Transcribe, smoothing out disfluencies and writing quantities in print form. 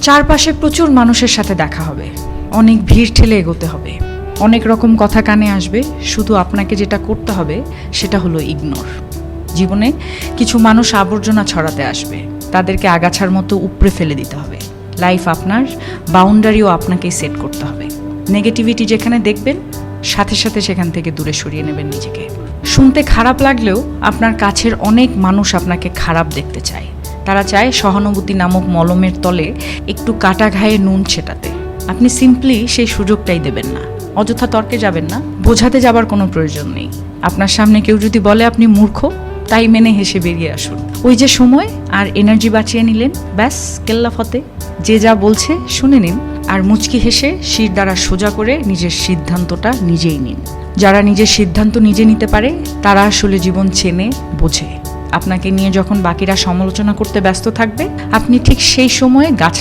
চারপাশে প্রচুর মানুষের সাথে দেখা হবে, অনেক ভিড় ঠেলে এগোতে হবে, অনেক রকম কথা কানে আসবে। শুধু আপনাকে যেটা করতে হবে সেটা হলো ইগনোর। জীবনে কিছু মানুষ আবর্জনা ছড়াতে আসবে, তাদেরকে আগাছার মতো উপড়ে ফেলে দিতে হবে। লাইফ আপনার, বাউন্ডারিও আপনাকেই সেট করতে হবে। নেগেটিভিটি যেখানে দেখবেন সাথে সাথে সেখান থেকে দূরে সরিয়ে নেবেন নিজেকে। শুনতে খারাপ লাগলেও আপনার কাছের অনেক মানুষ আপনাকে খারাপ দেখতে চায়। তারা চায় সহানুভূতি নামক মলমের তলে একটু কাটা ঘায়ে নুন ছেটাতে। আপনি সিম্পলি সেই সুযোগটাই দেবেন না। অযথা তর্কে যাবেন না, বোঝাতে যাবার কোনো প্রয়োজন নেই। আপনার সামনে কেউ যদি বলে আপনি মূর্খ, তাই মেনে হেসে বেরিয়ে আসুন। ওই যে সময় আর এনার্জি বাঁচিয়ে নিলেন, ব্যাস কেল্লা ফতে। যে যা বলছে শুনে নিন, আর মুচকি হেসে শির দ্বারা সোজা করে নিজের সিদ্ধান্তটা নিজেই নিন। যারা নিজের সিদ্ধান্ত নিজে নিতে পারে তারা আসলে জীবন চেনে, বোঝে। আপনাকে নিয়ে যখন বাকিরা সমালোচনা করতে ব্যস্ত থাকবে, আপনি ঠিক সেই সময়ে গাছ